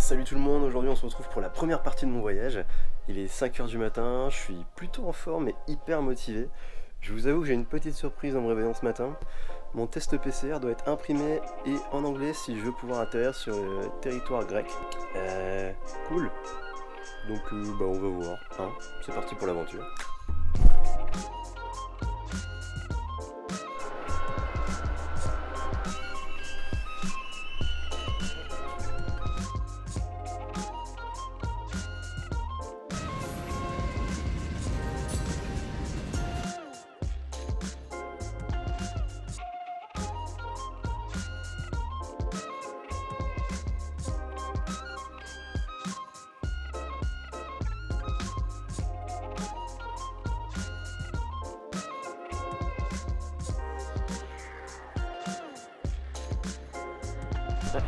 Salut tout le monde, aujourd'hui on se retrouve pour la première partie de mon voyage. Il est 5h du matin, je suis plutôt en forme et hyper motivé. Je vous avoue que j'ai une petite surprise en me réveillant ce matin. Mon test PCR doit être imprimé et en anglais si je veux pouvoir atterrir sur le territoire grec. Cool. Donc on va voir, hein. C'est parti pour l'aventure.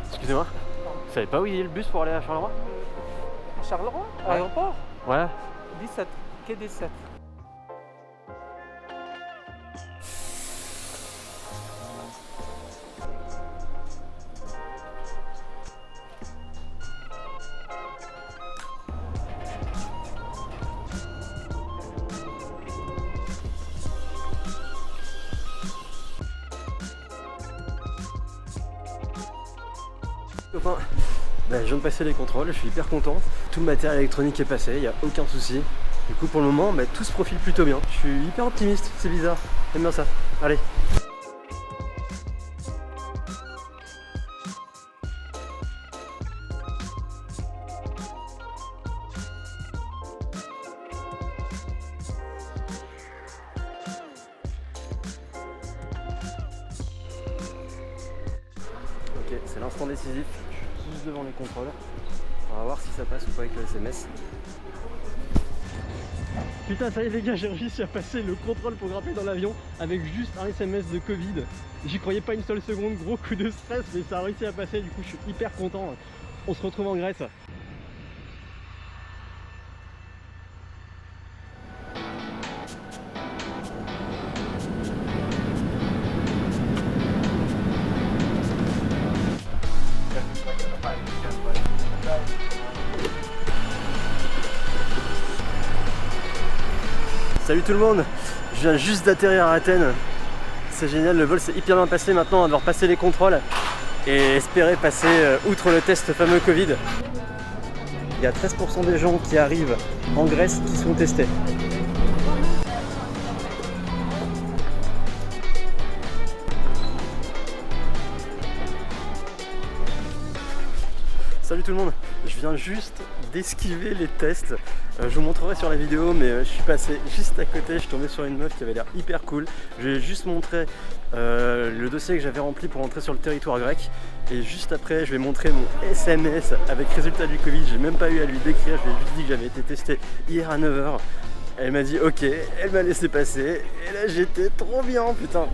Excusez-moi, vous savez pas où il y a le bus pour aller à Charleroi? Charleroi, Ouais. aéroport Ouais. 17, quai 17. Copains, je viens de passer les contrôles, je suis hyper content. Tout le matériel électronique est passé, il n'y a aucun souci. Du coup pour le moment, tout se profile plutôt bien. Je suis hyper optimiste, c'est bizarre. J'aime bien ça. Allez. Ok, c'est l'instant décisif. Je suis juste devant les contrôles. On va voir si ça passe ou pas avec le SMS. Putain, ça y est les gars, j'ai réussi à passer le contrôle pour grimper dans l'avion avec juste un SMS de Covid. J'y croyais pas une seule seconde, gros coup de stress, mais ça a réussi à passer, du coup je suis hyper content. On se retrouve en Grèce. Salut tout le monde, je viens juste d'atterrir à Athènes. C'est génial, le vol s'est hyper bien passé. Maintenant on va devoir passer les contrôles et espérer passer outre le test fameux Covid. Il y a 13% des gens qui arrivent en Grèce qui sont testés. Salut tout le monde, je viens juste d'esquiver les tests. Je vous montrerai sur la vidéo, mais je suis passé juste à côté, je suis tombé sur une meuf qui avait l'air hyper cool. Je lui ai juste montré le dossier que j'avais rempli pour entrer sur le territoire grec. Et juste après, je vais montrer mon SMS avec résultat du Covid. J'ai même pas eu à lui décrire, je lui ai juste dit que j'avais été testé hier à 9h. Elle m'a dit ok, elle m'a laissé passer. Et là j'étais trop bien, putain.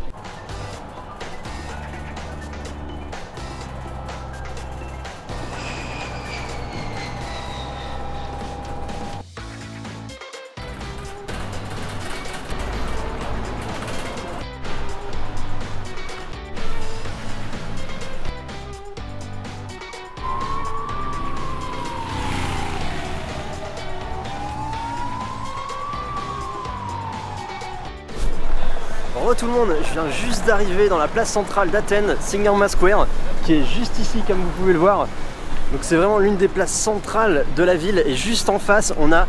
Re tout le monde, je viens juste d'arriver dans la place centrale d'Athènes, Syngorma Square, qui est juste ici comme vous pouvez le voir. Donc c'est vraiment l'une des places centrales de la ville et juste en face on a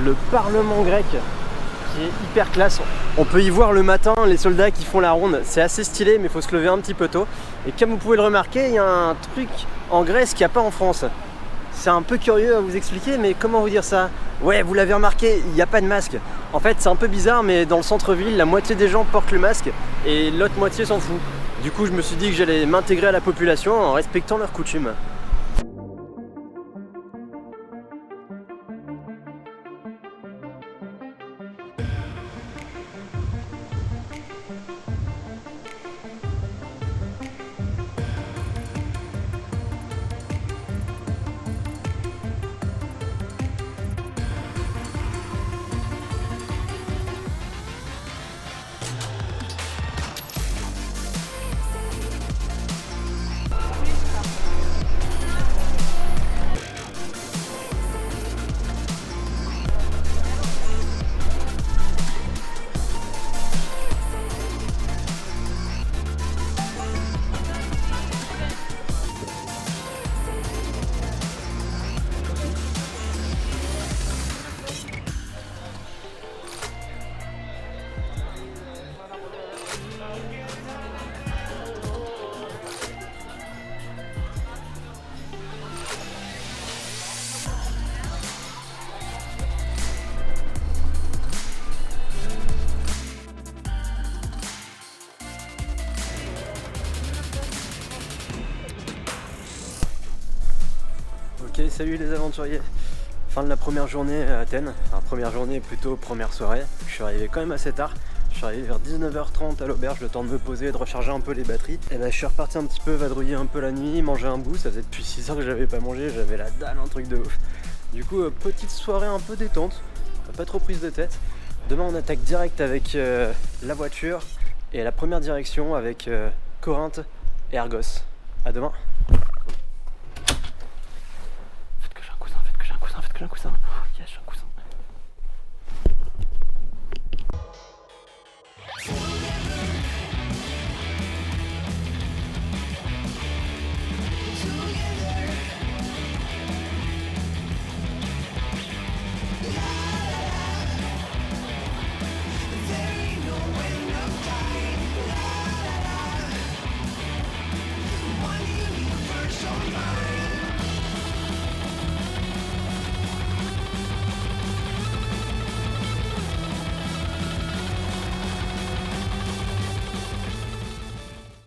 le Parlement grec qui est hyper classe. On peut y voir le matin les soldats qui font la ronde, c'est assez stylé mais il faut se lever un petit peu tôt. Et comme vous pouvez le remarquer, il y a un truc en Grèce qu'il n'y a pas en France. C'est un peu curieux à vous expliquer, mais comment vous dire ça? Ouais, vous l'avez remarqué, il n'y a pas de masque. En fait, c'est un peu bizarre, mais dans le centre-ville, la moitié des gens portent le masque et l'autre moitié s'en fout. Du coup, je me suis dit que j'allais m'intégrer à la population en respectant leurs coutumes. Ok, salut les aventuriers. Fin de la première journée à Athènes. Enfin, première journée, plutôt première soirée. Je suis arrivé quand même assez tard. Je suis arrivé vers 19h30 à l'auberge, le temps de me poser et de recharger un peu les batteries. Et ben je suis reparti un petit peu vadrouiller un peu la nuit, manger un bout. Ça faisait depuis 6 heures que j'avais pas mangé, j'avais la dalle, un truc de ouf. Du coup, petite soirée un peu détente, pas trop prise de tête. Demain on attaque direct avec la voiture et la première direction avec Corinthe et Argos. À demain. Faites que j'ai un cousin, faites que j'ai un cousin, faites que j'ai un cousin.